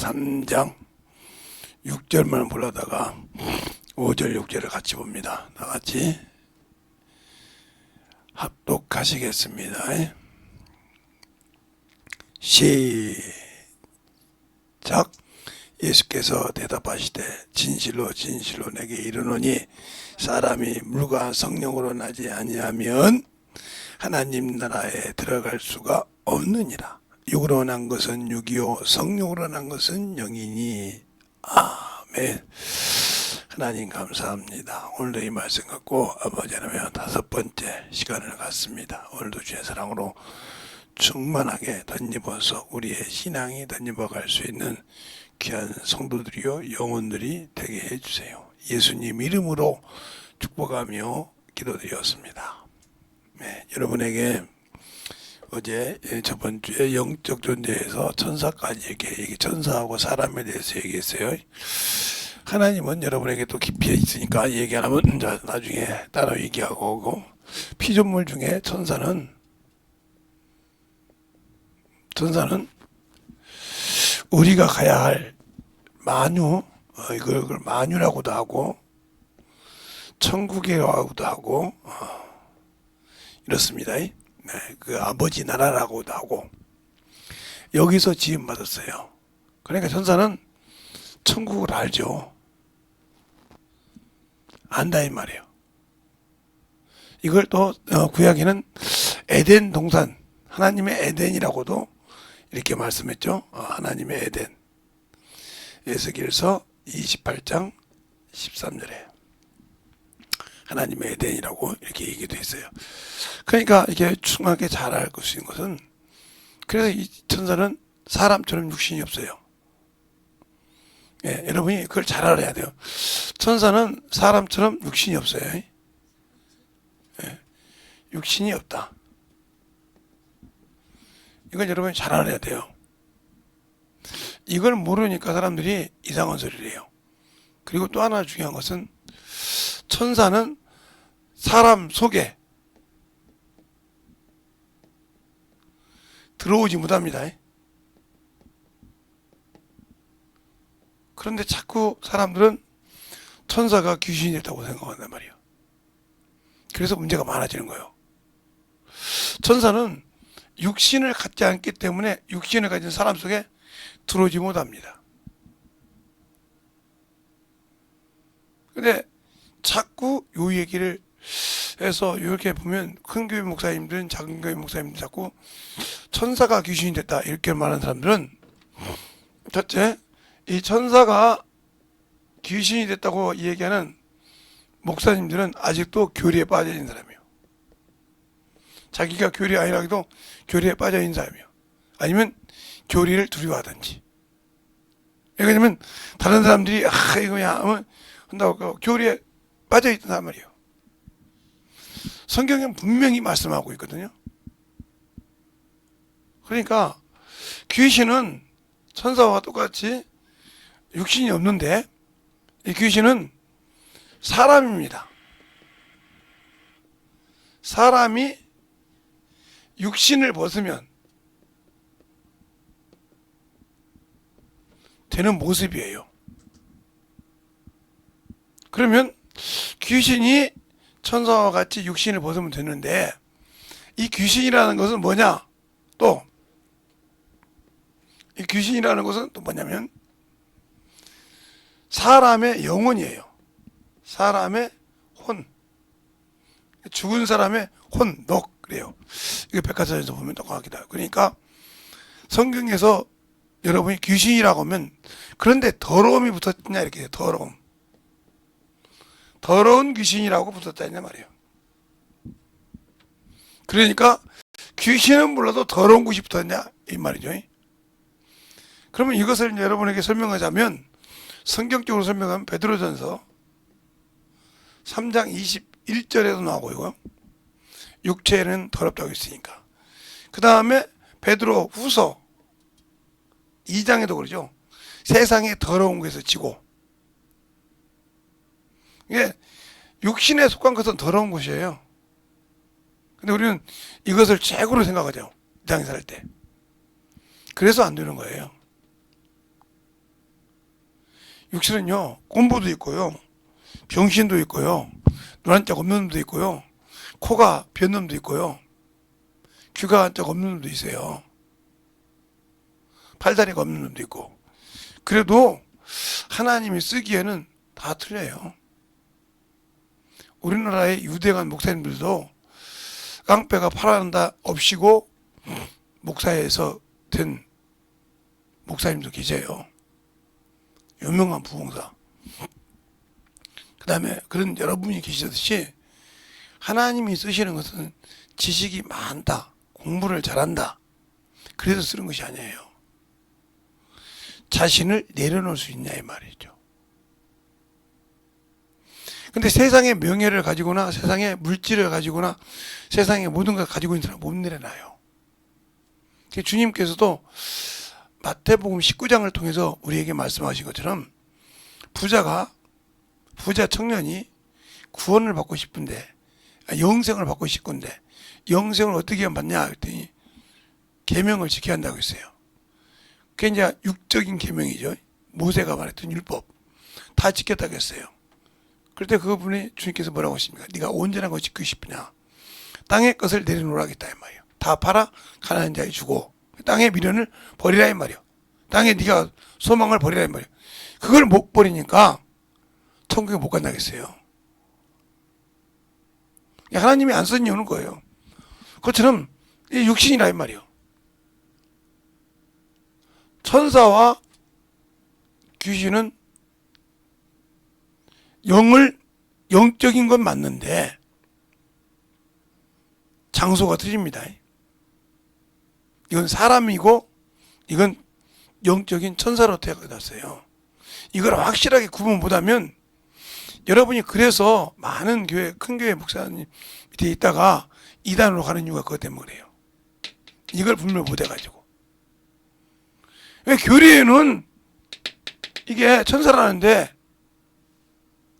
3장 6절만 보려다가 5절 6절을 같이 봅니다. 나같이 합독하시겠습니다. 시작. 예수께서 대답하시되 진실로 진실로 내게 이르노니 사람이 물과 성령으로 나지 아니하면 하나님 나라에 들어갈 수가 없느니라. 육으로 난 것은 육이요 성령으로 난 것은 영이니. 아멘. 하나님 감사합니다. 오늘도 이 말씀 갖고 아버지 하나님 5번째 시간을 갖습니다. 오늘도 주의 사랑으로 충만하게 덧입어서 우리의 신앙이 덧입어 갈 수 있는 귀한 성도들이요 영혼들이 되게 해주세요. 예수님 이름으로 축복하며 기도드렸습니다. 네, 여러분에게 어제 저번 주에 영적 존재에서 천사까지 이렇게 천사하고 사람에 대해서 얘기했어요. 하나님은 여러분에게 또 깊이 있으니까 얘기 안 하면 나중에 따로 얘기하고 오고, 피조물 중에 천사는 우리가 가야 할 만유, 이걸 만유라고도 하고 천국이라고도 하고 이렇습니다. 네, 그 아버지 나라라고도 하고 여기서 지음 받았어요. 그러니까 천사는 천국을 알죠. 안다 이 말이에요. 이걸 또 구약에는 에덴 동산, 하나님의 에덴이라고도 이렇게 말씀했죠. 하나님의 에덴. 에스겔서 28장 13절에 하나님의 에덴이라고 이렇게 얘기도 했어요. 그러니까 이게 충분하게 잘 알 수 있는 것은, 그래서 이 천사는 사람처럼 육신이 없어요. 예, 여러분이 그걸 잘 알아야 돼요. 천사는 사람처럼 육신이 없어요. 예, 육신이 없다. 이걸 여러분이 잘 알아야 돼요. 이걸 모르니까 사람들이 이상한 소리를 해요. 그리고 또 하나 중요한 것은 천사는 사람 속에 들어오지 못합니다. 그런데 자꾸 사람들은 천사가 귀신이 됐다고 생각한단 말이에요. 그래서 문제가 많아지는 거예요. 천사는 육신을 갖지 않기 때문에 육신을 가진 사람 속에 들어오지 못합니다. 근데 자꾸 요 얘기를 해서 이렇게 보면 큰 교회 목사님들은 작은 교회 목사님들 자꾸 천사가 귀신이 됐다 이렇게 말하는 사람들은, 첫째, 이 천사가 귀신이 됐다고 얘기하는 목사님들은 아직도 교리에 빠져 있는 사람이에요. 자기가 교리 아니라도 교리에 빠져 있는 사람이에요. 아니면 교리를 두려워하든지. 왜냐면 다른 사람들이 이거야 하면 한다고 교리에 빠져 있단 말이에요. 성경은 분명히 말씀하고 있거든요. 그러니까 귀신은 천사와 똑같이 육신이 없는데, 이 귀신은 사람입니다. 사람이 육신을 벗으면 되는 모습이에요. 그러면 귀신이 천사와 같이 육신을 벗으면 되는데, 이 귀신이라는 것은 뭐냐? 또 이 귀신이라는 것은 또 뭐냐면 사람의 영혼이에요. 사람의 혼, 죽은 사람의 혼, 넋 그래요. 이거 백과사전에서 보면 똑같기도 하고. 그러니까 성경에서 여러분이 귀신이라고 하면, 그런데 더러움이 붙었냐 이렇게 해요. 더러운 귀신이라고 붙었다냐 말이에요. 그러니까 귀신은 몰라도 더러운 곳이 붙었냐 이 말이죠. 그러면 이것을 여러분에게 설명하자면, 성경적으로 설명하면 베드로전서 3장 21절에도 나오고요. 육체는 더럽다고 했으니까. 그 다음에 베드로 후서 2장에도 그러죠. 세상에 더러운 것에서 지고. 이게 육신에 속한 것은 더러운 것이에요. 근데 우리는 이것을 최고로 생각하죠. 이 땅에 살 때. 그래서 안 되는 거예요. 육신은요, 꼼부도 있고요, 병신도 있고요, 눈 한 짝 없는 놈도 있고요, 코가 변 놈도 있고요, 귀가 한 짝 없는 놈도 있어요. 팔다리가 없는 놈도 있고. 그래도 하나님이 쓰기에는 다 틀려요. 우리나라의 유대간 목사님들도 깡패가 팔아난다 없이고 목사에서 된 목사님도 계세요. 유명한 부흥사. 그 다음에 그런 여러분이 계시듯이 하나님이 쓰시는 것은 지식이 많다, 공부를 잘한다, 그래서 쓰는 것이 아니에요. 자신을 내려놓을 수 있냐 이 말이죠. 근데 세상의 명예를 가지거나 세상의 물질을 가지거나 세상의 모든 걸 가지고 있는 사람은 못 내려놔요. 주님께서도 마태복음 19장을 통해서 우리에게 말씀하신 것처럼 부자 청년이 구원을 받고 싶은데, 영생을 받고 싶은데 영생을 어떻게 하면 받냐 했더니 계명을 지켜야 한다고 했어요. 그게 이제 육적인 계명이죠. 모세가 말했던 율법 다 지켰다고 했어요. 그럴 때 그분이 주님께서 뭐라고 하십니까? 네가 온전한 거 지키고 싶으냐? 땅의 것을 내려놓으라겠다 이 말이에요. 다 팔아 가난한 자에 주고 땅의 미련을 버리라 이 말이에요. 땅에 네가 소망을 버리라 이 말이에요. 그걸 못 버리니까 천국에 못 간다겠어요. 하나님이 안 쓴 이유는 거예요. 그것처럼 이 육신이라 이 말이에요. 천사와 귀신은 영적인 건 맞는데 장소가 틀립니다. 이건 사람이고 이건 영적인 천사로 태어났어요. 이걸 확실하게 구분 못하면 여러분이 그래서 많은 교회, 큰 교회 목사님 밑에 있다가 이단으로 가는 이유가 그것 때문에 그래요. 이걸 분별 못해가지고. 왜 교리에는 이게 천사라는데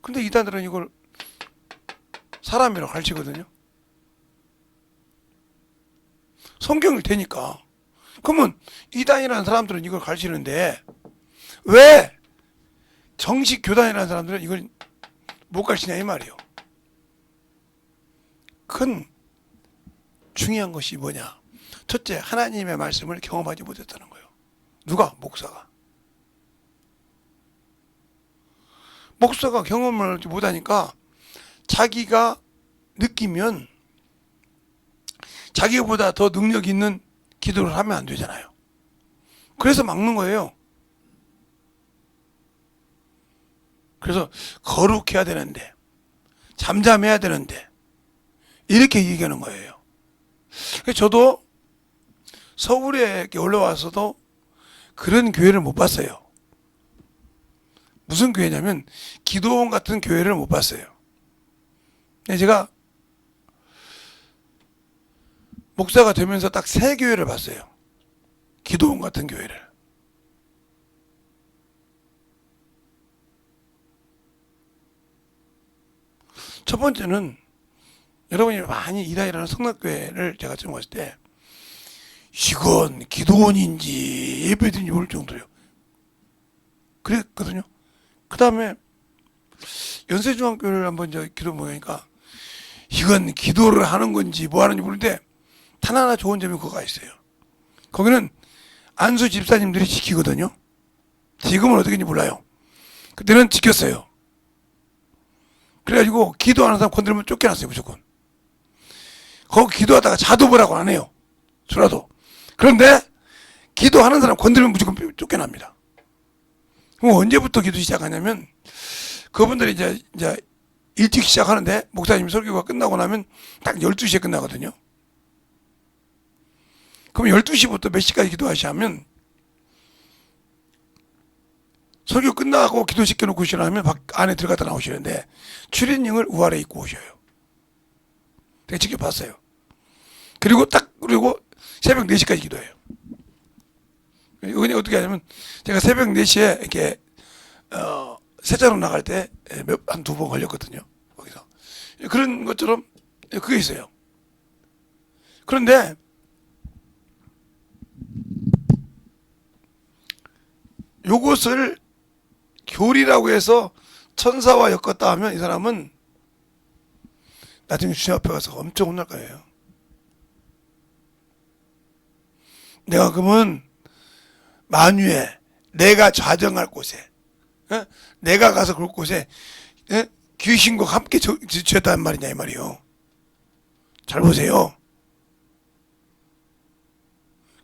근데 이단들은 이걸 사람이라고 가르치거든요. 성경을 대니까. 그러면 이단이라는 사람들은 이걸 가르치는데 왜 정식 교단이라는 사람들은 이걸 못 가르치냐 이 말이에요. 큰 중요한 것이 뭐냐? 첫째, 하나님의 말씀을 경험하지 못했다는 거예요. 누가? 목사가. 목사가 경험을 못하니까 자기가 느끼면 자기보다 더 능력 있는 기도를 하면 안 되잖아요. 그래서 막는 거예요. 그래서 거룩해야 되는데, 잠잠해야 되는데 이렇게 얘기하는 거예요. 저도 서울에 올라와서도 그런 교회를 못 봤어요. 무슨 교회냐면 기도원 같은 교회를 못 봤어요. 제가 목사가 되면서 딱 3교회를 봤어요. 기도원 같은 교회를. 첫 번째는 여러분이 많이 이다이라는 성락교회를 제가 처음 갔을 때 이건 기도원인지 예배드린지 모를 정도예요. 그랬거든요. 그 다음에 연세중앙교회를 한번 기도 모이니까 이건 기도를 하는 건지 뭐 하는지 모르는데 단 하나 좋은 점이 그거가 있어요. 거기는 안수 집사님들이 지키거든요. 지금은 어떻게인지 몰라요. 그때는 지켰어요. 그래가지고 기도하는 사람 건드리면 쫓겨났어요. 무조건. 거기 기도하다가 자도보라고 안 해요. 저라도. 그런데 기도하는 사람 건드리면 무조건 쫓겨납니다. 그럼 언제부터 기도 시작하냐면 그분들이 이제 일찍 시작하는데 목사님 설교가 끝나고 나면 딱 12시에 끝나거든요. 그럼 12시부터 몇 시까지 기도하시냐면 설교 끝나고 기도 시켜놓고 오시려면 안에 들어갔다 나오시는데 출입증을 우아래 입고 오셔요. 제가 직접 봤어요. 그리고 새벽 4시까지 기도해요. 이건 어떻게 하냐면 제가 새벽 4시에 이렇게 세차로 나갈 때 한 2번 걸렸거든요. 거기서 그런 것처럼 그게 있어요. 그런데 요것을 교리라고 해서 천사와 엮었다 하면 이 사람은 나중에 주님 앞에 가서 엄청 혼날 거예요. 내가 그러면 만유에 내가 좌정할 곳에 내가 가서 그럴 곳에 귀신과 함께 지쳤다는 말이냐 이 말이요. 잘 보세요.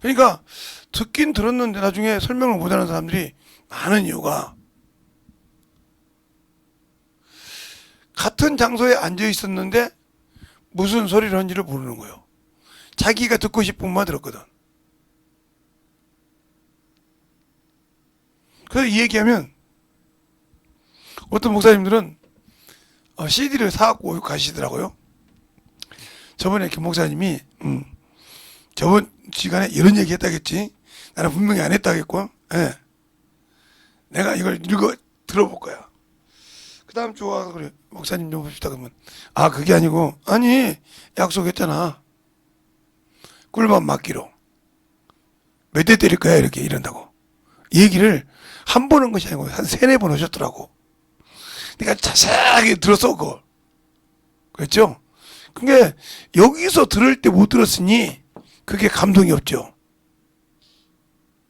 그러니까 듣긴 들었는데 나중에 설명을 못하는 사람들이 많은 이유가 같은 장소에 앉아 있었는데 무슨 소리를 하는지를 모르는 거예요. 자기가 듣고 싶은 것만 들었거든. 그래서 이 얘기하면 어떤 목사님들은 CD를 사갖고 가시더라고요. 저번에 김 목사님이 저번 시간에 이런 얘기 했다겠지. 나는 분명히 안 했다겠고, 예. 내가 이걸 들어볼 거야. 그 다음 주 와서 그래. 목사님 좀 봅시다. 그러면, 그게 아니고, 아니, 약속했잖아. 꿀밤 맞기로. 몇 대 때릴 거야? 이렇게 이런다고. 이 얘기를 한 번 한 것이 아니고, 한 3-4번 하셨더라고. 내가 자세하게 들었어, 그걸. 그랬죠? 그게, 여기서 들을 때 못 들었으니, 그게 감동이 없죠.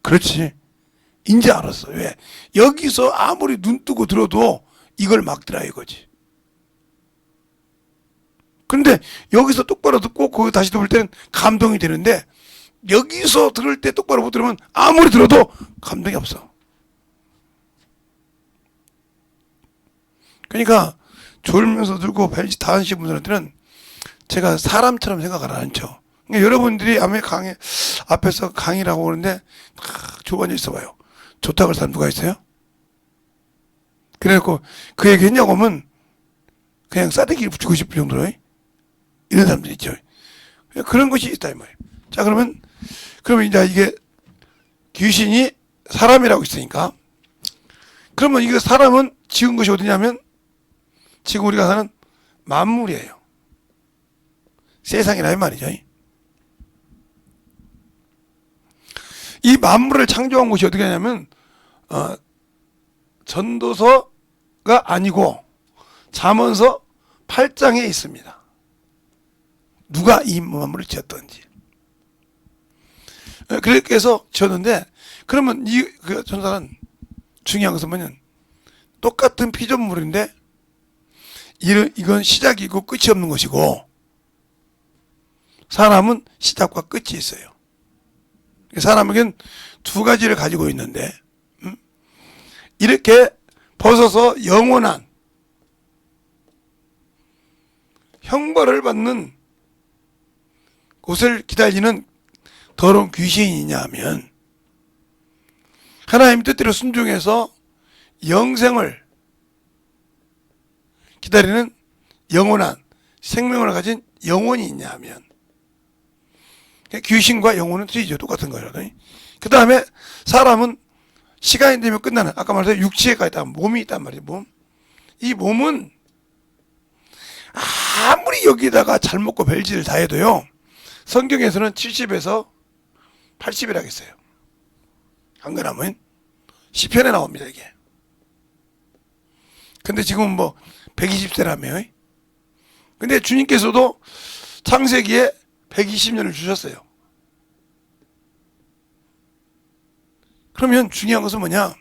그렇지. 이제 알았어. 왜? 여기서 아무리 눈 뜨고 들어도 이걸 막더라 이거지. 근데 여기서 똑바로 듣고 거기 다시 들을 때는 감동이 되는데 여기서 들을 때 똑바로 못 들으면 아무리 들어도 감동이 없어. 그러니까 졸면서 들고 별짓 다 하시는 분들한테는 제가 사람처럼 생각을 안 하죠. 그러니까 여러분들이 앞에서 강의라고 하는데 조반이 있어봐요. 좋다고 할 사람 누가 있어요? 그래갖고 그 얘기 했냐고 하면 그냥 싸대기를 붙이고 싶을 정도로 이런 사람들 있죠. 그런 것이 있다 이 말이에요. 자 그러면 이제 이게 귀신이 사람이라고 있으니까 그러면 이거 사람은 지은 것이 어디냐면 지금 우리가 사는 만물이에요. 세상이라 이 말이죠. 이 만물을 창조한 곳이 어떻게 하냐면 전도서가 아니고 잠언서 8장에 있습니다. 누가 이 만물을 지었던지. 그렇게 해서 지었는데 그러면 그 전사는 중요한 것은 뭐냐면 똑같은 피조물인데 이건 시작이고 끝이 없는 것이고 사람은 시작과 끝이 있어요. 사람에겐 두 가지를 가지고 있는데 이렇게 벗어서 영원한 형벌을 받는 곳을 기다리는 더러운 귀신이냐 하면 하나님 뜻대로 순종해서 영생을 기다리는 영원한 생명을 가진 영혼이 있냐 하면 귀신과 영혼은 틀리죠. 똑같은 거예요. 그 다음에 사람은 시간이 되면 끝나는 아까 말했던 육체가 있다. 몸이 있단 말이에요. 몸. 이 몸은 아무리 여기다가 잘 먹고 별짓을 다 해도요. 성경에서는 70에서 80이라고 했어요. 안 그러면 시편에 나옵니다. 이게. 근데 지금 뭐 120세라며요. 근데 주님께서도 창세기에 120년을 주셨어요. 그러면 중요한 것은 뭐냐?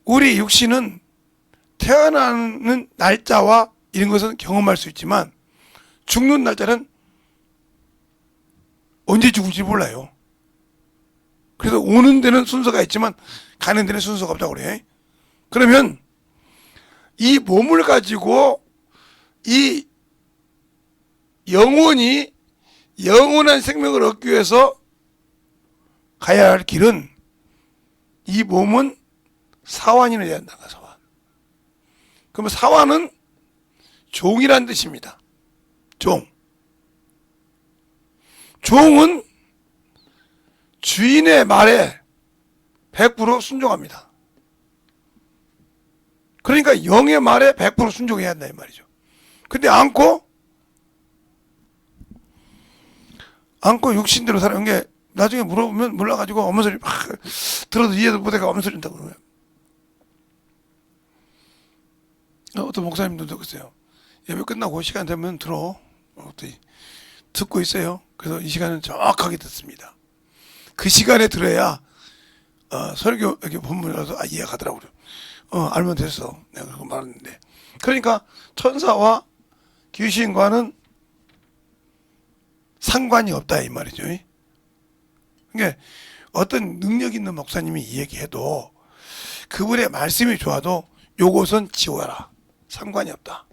우리 육신은 태어나는 날짜와 이런 것은 경험할 수 있지만 죽는 날짜는 언제 죽을지 몰라요. 그래서 오는 데는 순서가 있지만 가는 데는 순서가 없다고 그래요. 그러면 이 몸을 가지고 이 영혼이 영원한 생명을 얻기 위해서 가야 할 길은 이 몸은 사환이 돼야 한다. 사환. 그러면 사환은 종이란 뜻입니다. 종. 종은 주인의 말에 100% 순종합니다. 그러니까 영의 말에 100% 순종해야 한다 이 말이죠. 근데 않고 육신대로 살아온 게 나중에 물어보면 몰라가지고 엄마 소리 막 들어도 이해도 못해가 엄마 소리 한다고 그러면 어떤 목사님들도 그랬어요. 예배 끝나고 시간 되면 들어. 듣고 있어요. 그래서 이 시간은 정확하게 듣습니다. 그 시간에 들어야 설교 이렇게 본문이라서 이해가더라고요. 알면 됐어. 내가 그렇게 말했는데. 그러니까 천사와 귀신과는 상관이 없다 이 말이죠. 그러니까 어떤 능력 있는 목사님이 이 얘기해도 그분의 말씀이 좋아도 요것은 지워라. 상관이 없다.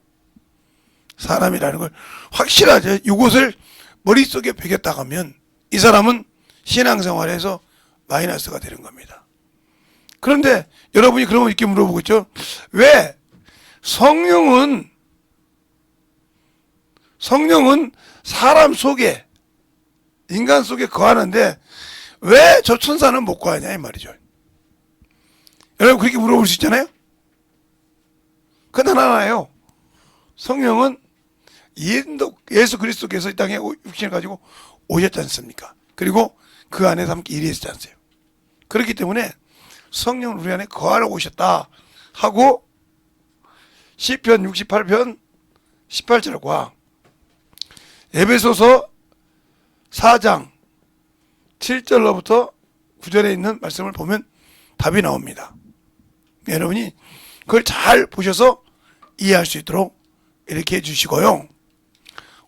사람이라는 걸 확실하죠. 요것을 머릿속에 배겼다 하면 이 사람은 신앙생활에서 마이너스가 되는 겁니다. 그런데 여러분이 그러면 이렇게 물어보겠죠. 왜 성령은 사람 속에 인간 속에 거하는데 왜 저 천사는 못 거하냐 이 말이죠. 여러분 그렇게 물어볼 수 있잖아요. 그건 하나예요. 성령은 예수 그리스도께서 이 땅에 육신을 가지고 오셨지 않습니까? 그리고 그 안에서 함께 일하셨지 않습니까? 그렇기 때문에 성령은 우리 안에 거하러 오셨다 하고 시편 68편 18절과 에베소서 4장 7절로부터 9절에 있는 말씀을 보면 답이 나옵니다. 여러분이 그걸 잘 보셔서 이해할 수 있도록 이렇게 해주시고요.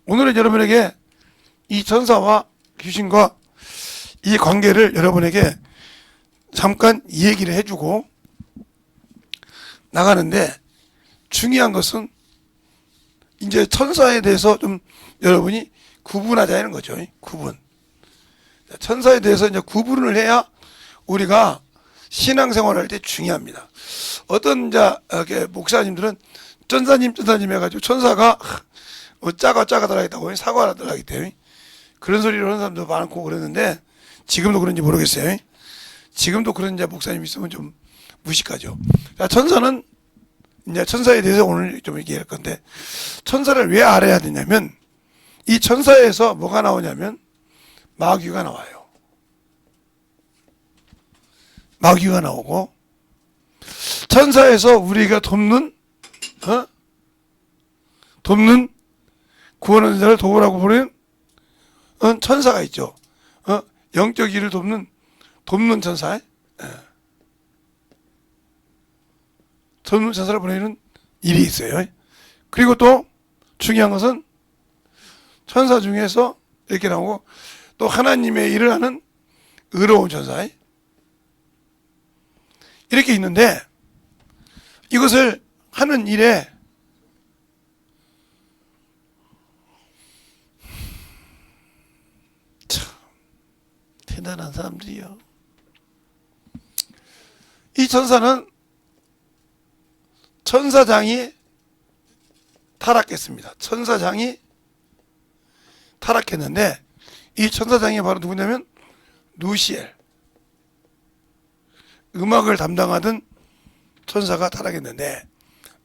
오늘은 여러분에게 이 천사와 귀신과 이 관계를 여러분에게 잠깐 이 얘기를 해주고 나가는데 중요한 것은 이제 천사에 대해서 좀 여러분이 구분하자는 거죠. 구분. 천사에 대해서 이제 구분을 해야 우리가 신앙생활을 할 때 중요합니다. 어떤 이제 목사님들은 천사님 해가지고 천사가 짜가 들어가겠다고 사과가 들어가기 때문에 그런 소리를 하는 사람도 많고 그랬는데 지금도 그런지 모르겠어요. 지금도 그런 이제 목사님 있으면 좀 무식하죠. 자, 천사는 이제 천사에 대해서 오늘 좀 얘기할 건데 천사를 왜 알아야 되냐면 이 천사에서 뭐가 나오냐면 마귀가 나와요. 마귀가 나오고 천사에서 우리가 돕는 구원하는 자를 도우라고 부르는 천사가 있죠. 영적 일을 돕는 천사. 돕는 천사를 보내는 일이 있어요. 그리고 또 중요한 것은 천사 중에서 이렇게 나오고 또 하나님의 일을 하는 의로운 천사. 이렇게 있는데 이것을 하는 일에 참 대단한 사람들이요. 이 천사는 천사장이 타락했습니다. 천사장이 타락했는데 이 천사장이 바로 누구냐면 누시엘, 음악을 담당하던 천사가 타락했는데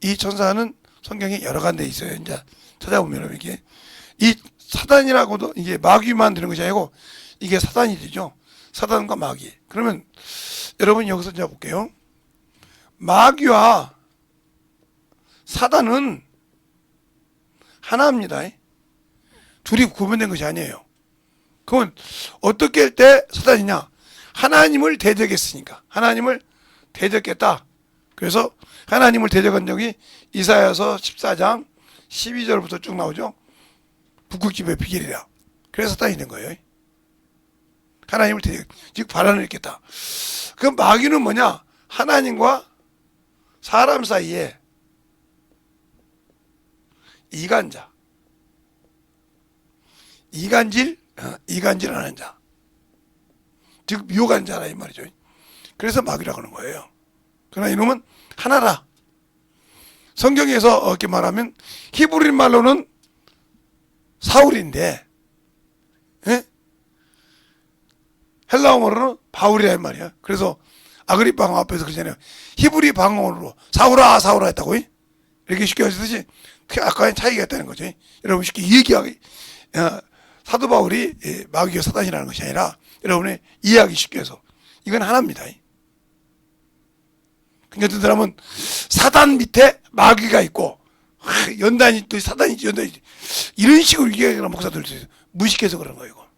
이 천사는 성경에 여러 군데 있어요. 이제 찾아보면 이게 이 사단이라고도 이게 마귀만 되는 것이 아니고 이게 사단이 되죠. 사단과 마귀. 그러면 여러분 여기서 이제 볼게요. 마귀와 사단은 하나입니다. 둘이 구분된 것이 아니에요. 그건 어떻게 할 때 사단이냐? 하나님을 대적했으니까. 하나님을 대적했다. 그래서 하나님을 대적한 적이 이사야서 14장 12절부터 쭉 나오죠. 북극집의 비결이라. 그래서 사단이 된 거예요. 하나님을 대적, 즉 바란을 일으켰다. 그럼 마귀는 뭐냐? 하나님과 사람 사이에 이간자, 이간질하는 자, 즉 미혹한 자라 이 말이죠. 그래서 마귀라고 하는 거예요. 그러나 이놈은 하나라. 성경에서 이렇게 말하면 히브리 말로는 사울인데 헬라어로는 바울이라 이 말이야. 그래서 아그리파 왕 앞에서 그러잖아요. 히브리 방언으로 사울아 했다고. 이렇게 쉽게 하시듯이 아까의 차이가 있다는 거죠. 여러분 쉽게 얘기하기 사도 바울이 마귀와 사단이라는 것이 아니라 여러분의 이해하기 쉽게 해서 이건 하나입니다. 그러니까 어떤 사람은 사단 밑에 마귀가 있고 연단이 또 사단이 있지, 연단이 있지. 이런 식으로 이야기하는 목사들도 있어요. 무식해서 그런 거예요. 이거.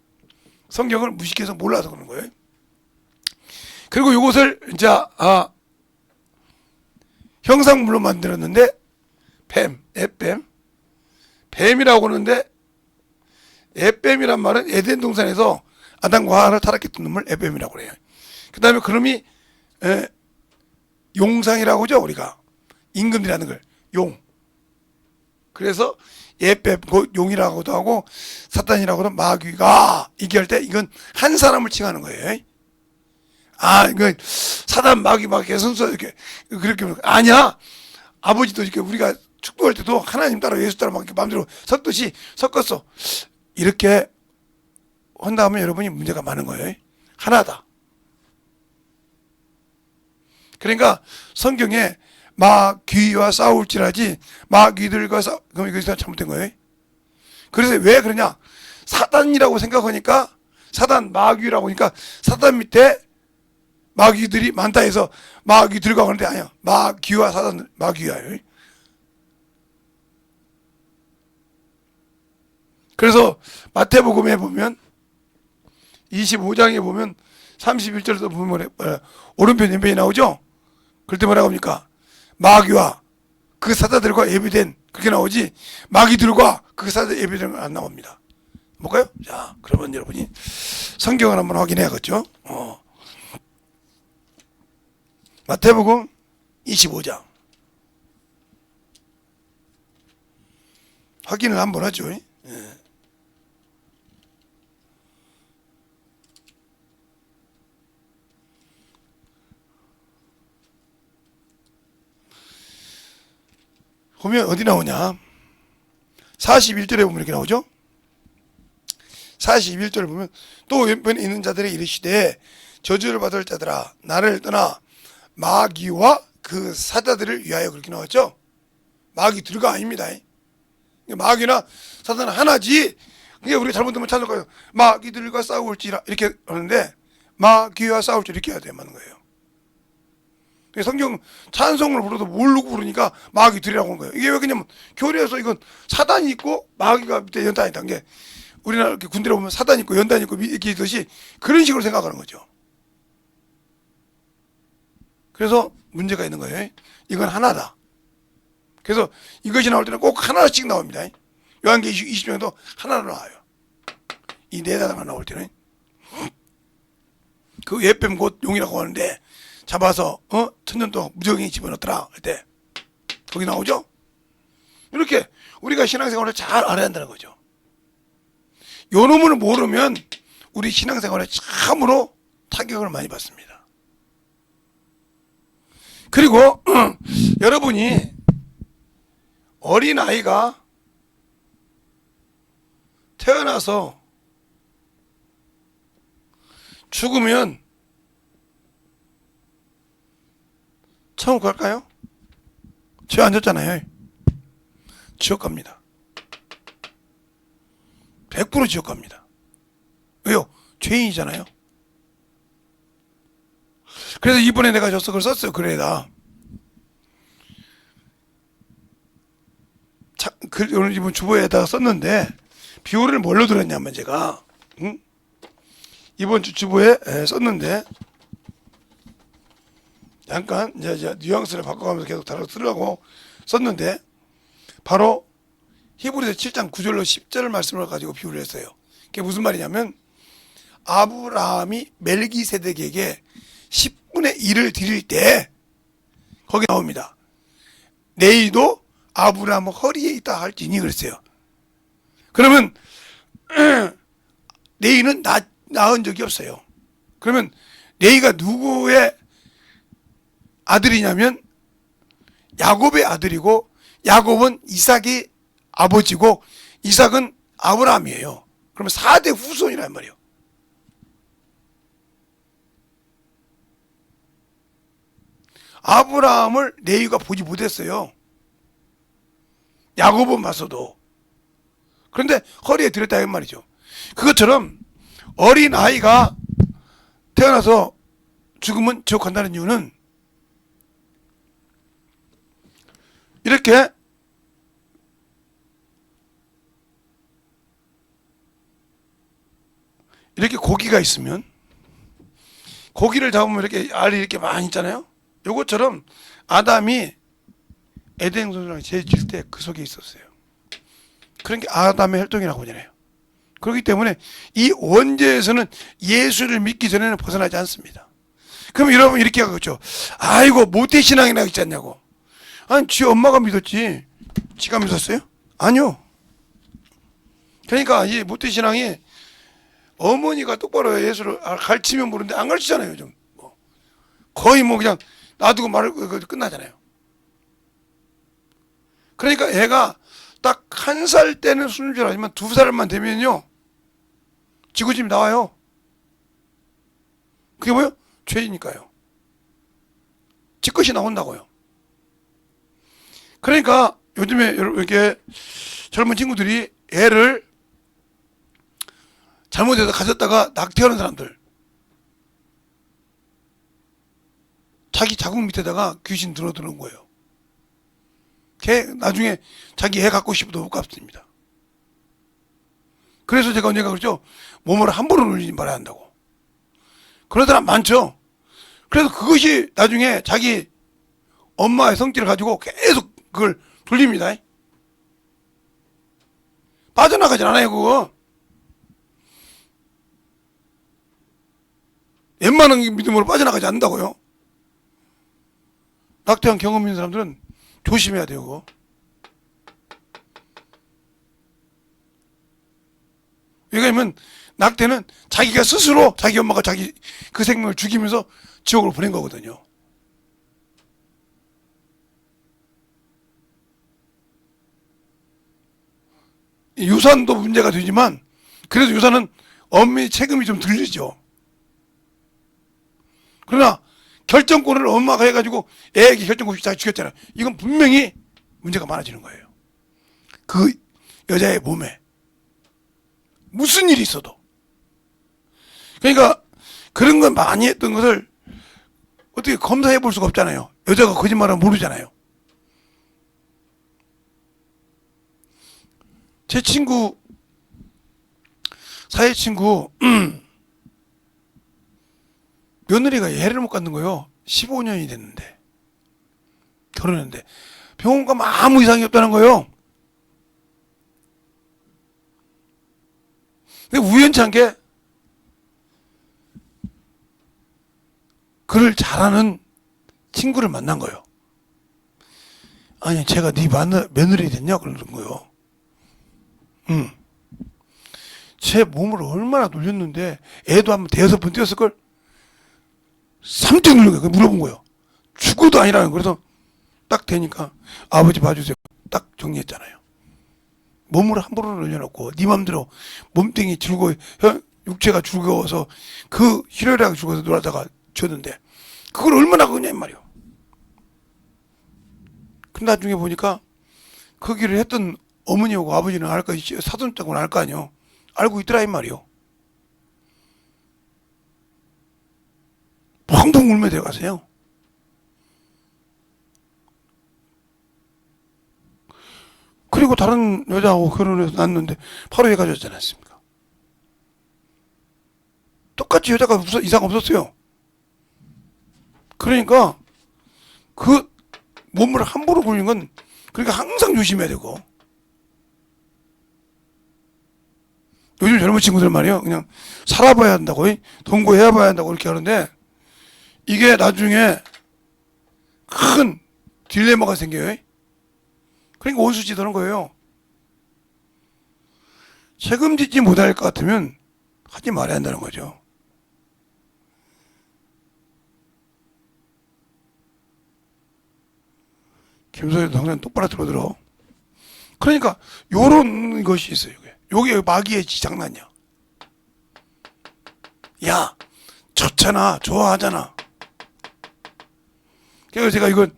성경을 무식해서 몰라서 그런 거예요. 그리고 이것을 이제 형상물로 만들었는데 뱀, 뱀이라고 하는데 에뱀이란 말은 에덴 동산에서 아담과 하와를 타락했던 놈을 에뱀이라고 해요. 그 다음에 그놈이 용상이라고 하죠. 우리가 임금이라는 걸 용. 그래서 에뱀, 용이라고도 하고 사탄이라고도 마귀가 얘기할 때 이건 한 사람을 칭하는 거예요. 이건 사단 마귀 선수 이렇게 그렇게 아니야. 아버지도 이렇게 우리가 축도할 때도 하나님 따라 예수 따라 막 이렇게 마음대로 섞듯이 섞었어. 이렇게 한다면 여러분이 문제가 많은 거예요. 하나다. 그러니까 성경에 마귀와 싸울지라지 마귀들과 그럼 이것이 잘못된 거예요. 그래서 왜 그러냐? 사단이라고 생각하니까 사단 마귀라고 하니까 사단 밑에 마귀들이 많다 해서 마귀들과 그런데 아니야. 마귀와 사단 마귀야. 그래서 마태복음에 보면 25장에 보면 31절에도 보면 오른편 왼편이 나오죠. 그럴 때 뭐라고 합니까? 마귀와 그 사자들과 예비된 그렇게 나오지 마귀들과 그 사자 예비된 건 안 나옵니다. 볼까요? 자, 그러면 여러분이 성경을 한번 확인해야겠죠. 마태복음 25장 확인을 한번 하죠. 보면 어디 나오냐? 41절에 보면 이렇게 나오죠? 41절을 보면 또 왼편에 있는 자들이 이르시되 저주를 받을 자들아 나를 떠나 마귀와 그 사자들을 위하여 그렇게 나왔죠? 마귀들과 아닙니다. 마귀나 사자는 하나지. 그게 우리가 잘못하면 찾아가요. 마귀들과 싸울지라 이렇게 하는데 마귀와 싸울지 이렇게 해야 돼 맞는 거예요. 성경 찬송을 부르도 모르고 부르니까 마귀들이라고 하는 거예요. 이게 왜 그냐면 교리에서 이건 사단이 있고 마귀가 밑에 연단이 있다는 게 우리나라 이렇게 군대로 보면 사단이 있고 연단이 있고 이렇게 있듯이 그런 식으로 생각하는 거죠. 그래서 문제가 있는 거예요. 이건 하나다. 그래서 이것이 나올 때는 꼭 하나씩 나옵니다. 요한계시록 20장에도 하나로 나와요. 이 네 단어가 나올 때는 그 예뱀 곧 용이라고 하는데 잡아서 천년 동안 무적행에 집어넣더라 할 때 거기 나오죠. 이렇게 우리가 신앙생활을 잘 알아야 한다는 거죠. 요 놈을 모르면 우리 신앙생활에 참으로 타격을 많이 받습니다. 그리고 여러분이 어린아이가 태어나서 죽으면 천국 갈까요? 죄 안 졌잖아요. 지옥 갑니다. 100% 지옥 갑니다. 왜요? 죄인이잖아요. 그래서 이번에 내가 저석을 썼어요. 글에다. 오늘 이번 주보에다가 썼는데 비유를 뭘로 들었냐면 제가 이번 주 주보에 썼는데 잠깐 이제 뉘앙스를 바꿔가면서 계속 다뤄 쓰려고 썼는데 바로 히브리서 7장 9절로 10절 말씀을 가지고 비유를 했어요. 그게 무슨 말이냐면 아브라함이 멜기세덱에게 10분의 1을 드릴 때 거기 나옵니다. 내일도 아브라함 허리에 있다 할지니 그랬어요. 그러면 레이는 낳은 적이 없어요. 그러면 레이가 누구의 아들이냐면 야곱의 아들이고 야곱은 이삭의 아버지고 이삭은 아브라함이에요. 그러면 4대 후손이란 말이에요. 아브라함을 레이가 보지 못했어요. 야곱은 봤어도. 그런데 허리에 들었다 이 말이죠. 그것처럼 어린 아이가 태어나서 죽으면 지옥 간다는 이유는 이렇게 고기가 있으면, 고기를 잡으면 이렇게 알이 이렇게 많이 있잖아요. 요것처럼 아담이 에덴 동산에 죄질 때 그 속에 있었어요. 그런 게 아담의 혈통이라고 하잖아요. 그렇기 때문에 이 원죄에서는 예수를 믿기 전에는 벗어나지 않습니다. 그럼 여러분 이렇게 하겠죠. 아이고 모태신앙이나 있지 않냐고. 아니 지 엄마가 믿었지 지가 믿었어요? 아니요. 그러니까 이 모태신앙이 어머니가 똑바로 예수를 가르치면 모르는데 안 가르치잖아요. 요즘 거의 그냥 놔두고 말을 끝나잖아요. 그러니까 애가 딱 1살 때는 순종하지만 2살만 되면요 지구짐이 나와요. 그게 뭐예요? 죄이니까요. 지 것이 나온다고요. 그러니까 요즘에 이렇게 젊은 친구들이 애를 잘못해서 가졌다가 낙태하는 사람들, 자기 자궁 밑에다가 귀신 들어드는 거예요. 걔 나중에 자기 애 갖고 싶어도 못 갚습니다. 그래서 제가 언젠가 그러죠. 몸을 함부로 놀리지 말아야 한다고. 그런 사람 많죠. 그래서 그것이 나중에 자기 엄마의 성질을 가지고 계속 그걸 돌립니다. 빠져나가질 않아요 그거. 웬만한 믿음으로 빠져나가지 않는다고요. 낙태한 경험 있는 사람들은 조심해야 돼요 그거. 왜냐하면 낙태는 자기가 스스로 자기 엄마가 자기 그 생명을 죽이면서 지옥으로 보낸 거거든요. 유산도 문제가 되지만 그래도 유산은 엄마의 책임이 좀 들리죠. 그러나 결정권을 엄마가 해가지고 애에게 결정권 없이 자기 죽였잖아요. 이건 분명히 문제가 많아지는 거예요. 그 여자의 몸에 무슨 일이 있어도. 그러니까 그런 건 많이 했던 것을 어떻게 검사해 볼 수가 없잖아요. 여자가 거짓말하면 모르잖아요. 제 친구, 사회 친구 며느리가 애를 못 갖는 거예요. 15년이 됐는데 결혼했는데 병원 가면 아무 이상이 없다는 거예요. 근데 우연치 않게 그를 잘하는 친구를 만난 거예요. 아니 제가 네 며느리 됐냐 그러는 거예요. 제 몸을 얼마나 놀렸는데 애도 한 5번 뛰었을걸. 3등 누른 거예요. 물어본 거예요. 죽어도 아니라는 거예요. 그래서 딱 되니까 아버지 봐주세요. 딱 정리했잖아요. 몸을 함부로 놀려놓고 네 맘대로 몸뚱이 즐거워 육체가 즐거워서 그 희열하게 죽어서 놀아다가 줬는데 그걸 얼마나 그러냐 이 말이요. 근데 나중에 보니까 그 길을 했던 어머니하고 아버지는 알 거 있지 사돈장은 알 거 아니요. 알고 있더라 이 말이요. 펑펑 울며 들어가세요. 그리고 다른 여자하고 결혼해서 낳았는데 바로 얘가 졌지 않았습니까? 똑같이 여자가 이상 없었어요. 그러니까 그 몸을 함부로 굴리는 건 그러니까 항상 조심해야 되고. 요즘 젊은 친구들 말이에요. 그냥 살아봐야 한다고, 동거해야 봐야 한다고 이렇게 하는데 이게 나중에 큰 딜레마가 생겨요. 그러니까 원수짓 하는 거예요. 책임지지 못할 것 같으면 하지 말아야 한다는 거죠. 김소희도 항상 똑바로 들어. 그러니까 요런 것이 있어요. 요게 마귀의 장난이야. 야 좋잖아 좋아하잖아. 그래서 제가 이건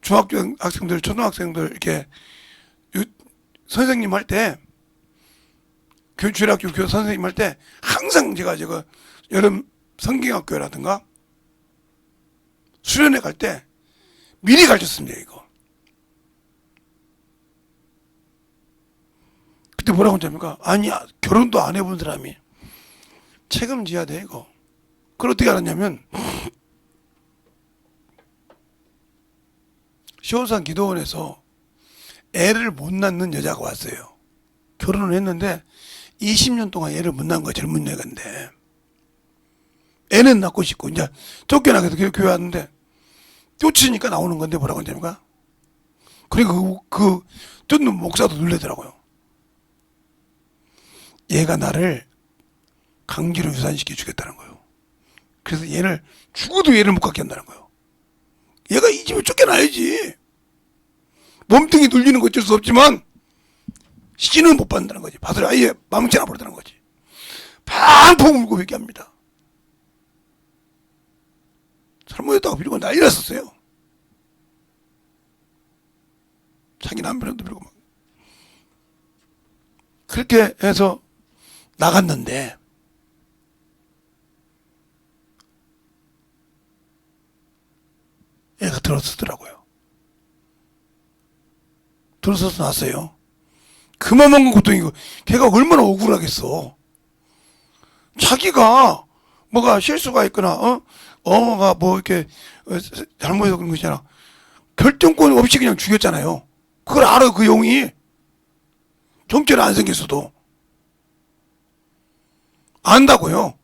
중학교 학생들 초등학생들 이렇게 선생님 할 때 주일학교 교사 선생님 할 때 항상 제가 여름 성경학교라든가 수련회 갈 때 미리 가르쳤습니다. 이거 뭐라고 합니까? 아니야, 결혼도 안 해본 사람이 책임져야 돼 이거. 그걸 어떻게 알았냐면 시원산 기도원에서 애를 못 낳는 여자가 왔어요. 결혼을 했는데 20년 동안 애를 못 낳은 거야. 젊은 여자인데 애는 낳고 싶고 이제 쫓겨나게 해서 교회 왔는데 쫓으니까 나오는 건데 뭐라고 합니까? 그리고 그 쫓는 목사도 놀래더라고요. 얘가 나를 강제로 유산시켜 주겠다는 거예요. 그래서 얘를 죽어도 얘를 못 갖게 한다는 거예요. 얘가 이 집에 쫓겨나야지. 몸뚱이 눌리는 거 어쩔 수 없지만 씨는 못 받는다는 거지. 밭을 아예 망치나 버린다는 거지. 팡팡 울고 회개합니다. 잘못했다고 빌고 난리 났었어요. 자기 남편도 빌고 막. 그렇게 해서 나갔는데 애가 들어서더라고요. 들어서서 났어요. 그만한 고통이고 걔가 얼마나 억울하겠어. 자기가 뭐가 실수가 있거나 어머가 뭐 이렇게 잘못해서 그런 것이잖아. 결정권 없이 그냥 죽였잖아요. 그걸 알아 그 용이. 정체는 안 생겼어도 안다고요.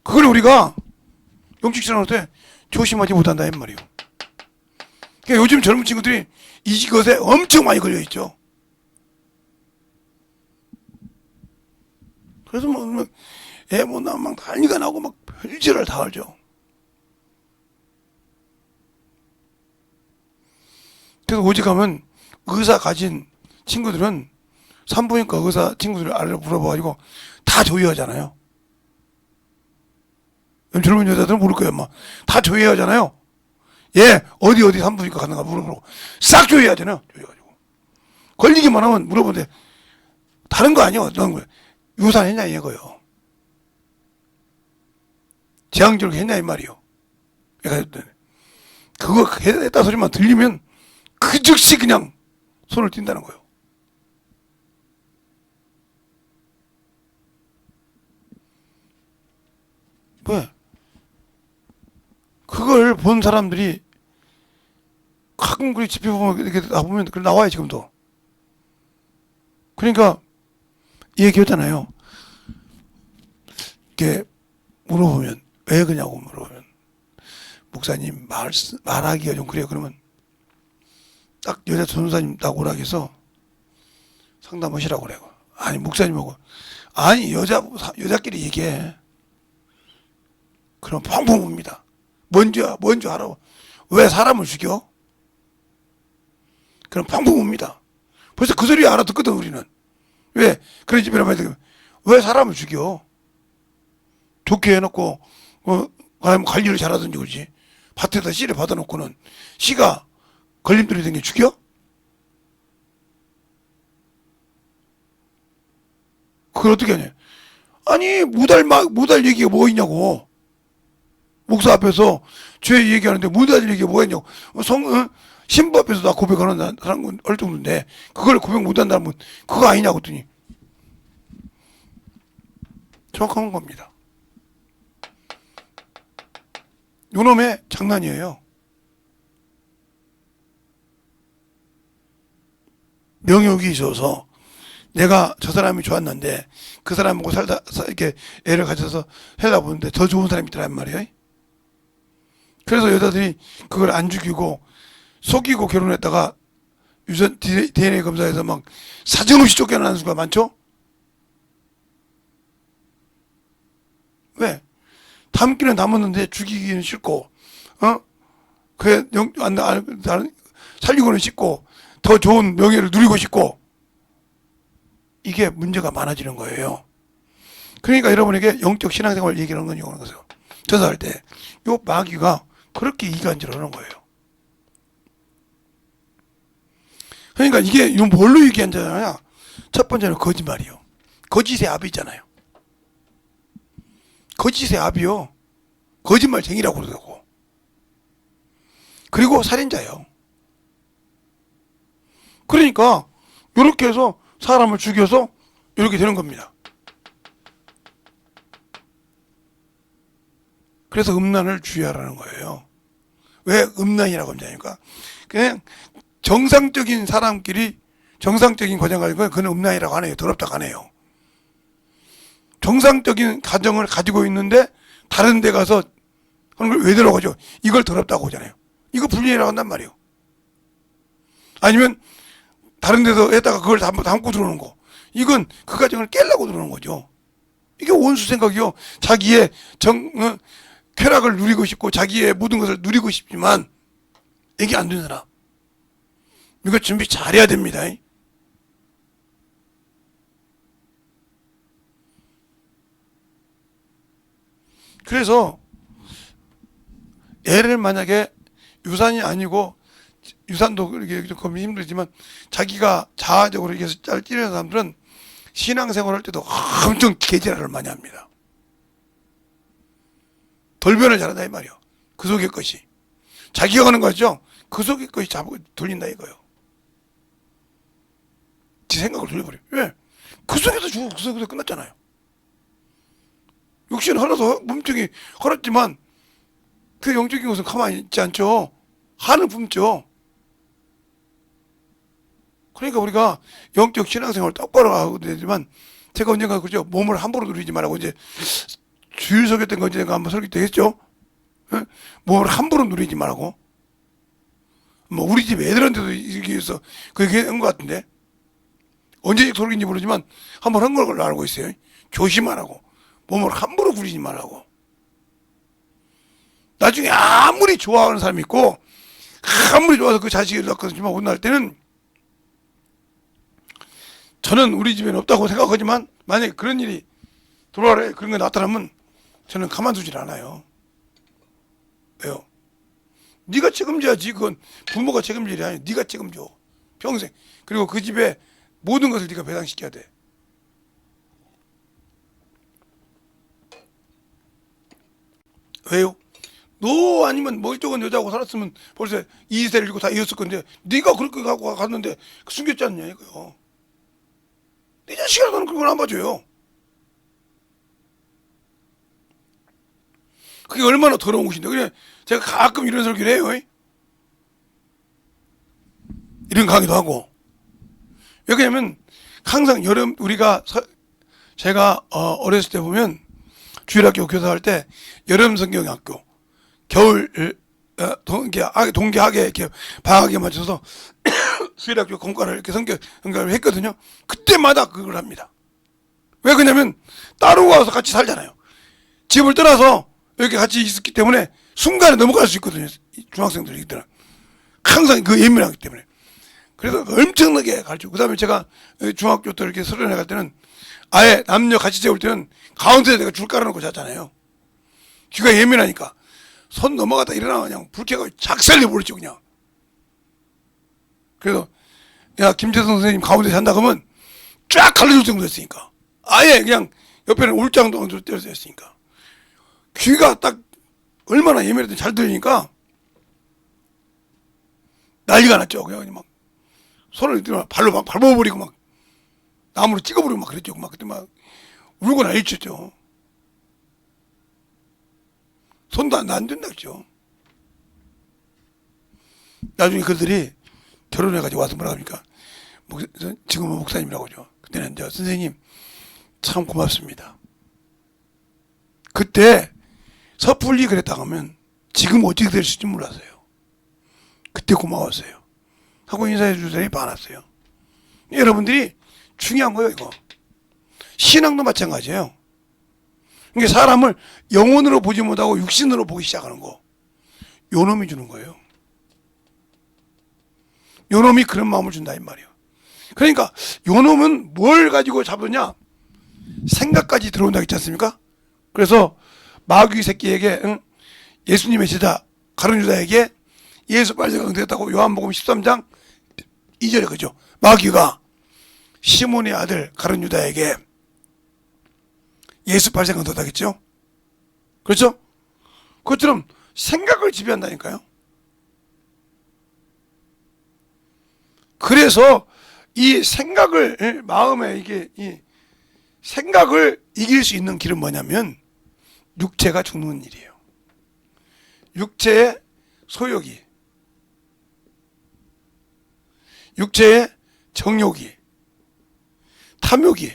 그걸 우리가 영직신앙할 때 조심하지 못한다 이 말이에요. 그러니까 요즘 젊은 친구들이 이것에 엄청 많이 걸려 있죠. 그래서 뭐 애 못 나면 막 난리가 나고 막 별짓을 다 하죠. 그래서 오직하면 의사 가진 친구들은 산부인과 의사 친구들 알려 물어봐가지고 다 조회하잖아요. 젊은 여자들은 모를 거예요, 아마. 다 조회하잖아요. 예, 어디 산부인과 가는가 물어보고 싹 조회하잖아요. 조회가지고 걸리기만 하면 물어보는데 다른 거 아니야, 어떤 거예요. 유산했냐 이거요. 제왕절개 했냐 이 말이요. 그거 했다 소리만 들리면 그 즉시 그냥 손을 띈다는 거예요. 왜? 그걸 본 사람들이 가끔 그리 집회 보면 이렇게 나보면 그 나와요 지금도. 그러니까 이 얘기했잖아요. 이렇게 물어보면 왜 그냐고 물어보면 목사님 말하기가 좀 그래요. 그러면 딱 여자 전도사님 딱 오라 해서 상담하시라고 그래요. 아니 목사님하고 아니 여자끼리 얘기해. 그럼 펑펑 웁니다. 뭔지 알아. 왜 사람을 죽여? 그럼 펑펑 웁니다. 벌써 그 소리 알아듣거든 우리는. 왜 그런 집이란 말이야. 왜 사람을 죽여? 좋게 해놓고 관리를 잘하든지 그러지. 밭에다 씨를 받아놓고는 씨가 걸림돌이 된 게 죽여? 그걸 어떻게 하냐? 아니 무달 얘기가 뭐 있냐고. 목사 앞에서 죄 얘기하는데 무달 얘기가 뭐가 있냐고. 신부 앞에서 나 고백하는 사람은 얼정도인데 그걸 고백 못한다면 그거 아니냐고 했더니 정확한 겁니다. 요놈의 장난이에요. 명욕이 있어서 내가 저 사람이 좋았는데 그 사람하고 살다 이렇게 애를 가져서 살다 보는데 더 좋은 사람이 있더란 말이에요. 그래서 여자들이 그걸 안 죽이고 속이고 결혼했다가 유전 DNA 검사에서 막 사정없이 쫓겨나는 수가 많죠. 왜? 담기는 담았는데 죽이기는 싫고, 살리고는 싶고, 더 좋은 명예를 누리고 싶고, 이게 문제가 많아지는 거예요. 그러니까 여러분에게 영적 신앙생활 얘기하는 건 이거는 거죠. 전사할 때, 요 마귀가 그렇게 이간질하는 거예요. 그러니까 이게 뭘로 얘기한잖아요. 첫 번째는 거짓말이요. 거짓의 압이 있잖아요. 거짓의 압이요. 거짓말쟁이라고 그러고. 그리고 살인자요. 그러니까 이렇게 해서 사람을 죽여서 이렇게 되는 겁니다. 그래서 음란을 주의하라는 거예요. 왜 음란이라고 하냐니까 그냥 정상적인 사람끼리 정상적인 과정 가지고 그건 음란이라고 안 해요. 더럽다고 안 해요. 정상적인 가정을 가지고 있는데 다른 데 가서 하는 걸 왜 들어가죠? 이걸 더럽다고 하잖아요. 이거 불륜이라고 한단 말이에요. 아니면 다른 데서 했다가 그걸 담고 들어오는 거. 이건 그 가정을 깨려고 들어오는 거죠. 이게 원수 생각이요. 자기의 쾌락을 누리고 싶고 자기의 모든 것을 누리고 싶지만 이게 안 되는 사람. 이거 준비 잘해야 됩니다. 그래서 애를 만약에 유산이 아니고 유산도 이렇게 조금 힘들지만 자기가 자아적으로 이렇게 잘 찌르는 사람들은 신앙생활 할 때도 엄청 개지랄을 많이 합니다. 돌변을 잘한다 이 말이요. 그 속의 것이 자기가 하는 거죠. 그 속의 것이 잡고 돌린다 이거요. 지 생각을 돌려버려. 왜? 그 속에서 죽고 그 속에서 끝났잖아요. 육신 하나도 몸뚱이 헐었지만 그 영적인 것은 가만히 있지 않죠. 한을 품죠. 그러니까 우리가 영적 신앙생활을 똑바로 하고 되지만 제가 언젠가 그죠 몸을 함부로 누리지 말라고 이제 주일 설교 거 언젠가 한번 설교 때 했죠. 몸을 함부로 누리지 말라고. 뭐 우리 집 애들한테도 이렇게 해서 그 얘기한 것 같은데 언제 설교인지 모르지만 한번 한 걸로 알고 있어요. 조심하라고. 몸을 함부로 부리지 말라고. 나중에 아무리 좋아하는 사람이 있고 아무리 좋아서 그 자식을 낳거든지만 혼날 때는 저는 우리 집에는 없다고 생각하지만 만약에 그런 일이 돌아와래 그런 게 나타나면 저는 가만두질 않아요. 왜요? 네가 책임져야지. 그건 부모가 책임질 일이 아니야. 네가 책임져. 평생. 그리고 그 집에 모든 것을 네가 배당시켜야 돼. 왜요? 너 아니면 뭐 이쪽은 여자하고 살았으면 벌써 2세를 잃고 다 이었을 건데 네가 그렇게 갖고 갔는데 숨겼지 않냐 이거요. 네 자식이라고는 그걸 안 봐줘요. 그게 얼마나 더러운 것인데. 그래 제가 가끔 이런 설교를 해요. 이런 강의도 하고. 왜 그러냐면 항상 여름 우리가 제가 어렸을 때 보면 주일학교 교사할 때 여름 성경학교 겨울 동계하게 이렇게 방학에 맞춰서 주일학교 공과를 이렇게 성경을 했거든요. 그때마다 그걸 합니다. 왜 그러냐면 따로 가서 같이 살잖아요. 집을 떠나서 이렇게 같이 있었기 때문에 순간에 넘어갈 수 있거든요. 중학생들이 때는 항상 그 예민하기 때문에. 그래서 엄청나게 가르치고 그다음에 제가 중학교 때 이렇게 서른에 갈 때는 아예 남녀 같이 재울 때는 가운데에 내가 줄 깔아놓고 잤잖아요. 귀가 예민하니까 손 넘어가다 일어나면 그냥 불쾌가 작살내 버리죠 그냥. 그래서 야 김재성 선생님 가운데 잔다 그러면 쫙 갈라줄 정도였으니까 아예 그냥 옆에는 울장도 때렸으니까 귀가 딱 얼마나 예민하든 잘 들리니까 난리가 났죠. 그냥 막 손을 발로 막 밟아버리고 막 나무로 찍어버리고 막 그랬죠. 막 그때 막 울고 난리쳤죠. 손도 안 된다 그랬죠. 나중에 그들이 결혼해가지고 와서 뭐라 합니까? 지금은 목사님이라고 하죠. 그때는 저 선생님 참 고맙습니다. 그때 섣불리 그랬다 하면 지금 어떻게 될지 몰랐어요. 그때 고마웠어요. 하고 인사해 줄 사람이 많았어요. 여러분들이 중요한 거예요 이거. 신앙도 마찬가지예요. 그러니까 사람을 영혼으로 보지 못하고 육신으로 보기 시작하는 거. 요놈이 주는 거예요. 요놈이 그런 마음을 준다 이 말이에요. 그러니까 요놈은 뭘 가지고 잡느냐? 생각까지 들어온다 했지 않습니까? 그래서 마귀 새끼에게 예수님의 제자 가룟 유다에게 예수 빨대가 응대했다고 요한복음 13장 2절에 그죠. 마귀가 시몬의 아들 가룟 유다에게 예수 빨대가 응대했다겠죠. 그렇죠? 그것처럼 생각을 지배한다니까요. 그래서 이 생각을, 마음에 이 생각을 이길 수 있는 길은 뭐냐면 육체가 죽는 일이에요. 육체의 소욕이, 육체의 정욕이, 탐욕이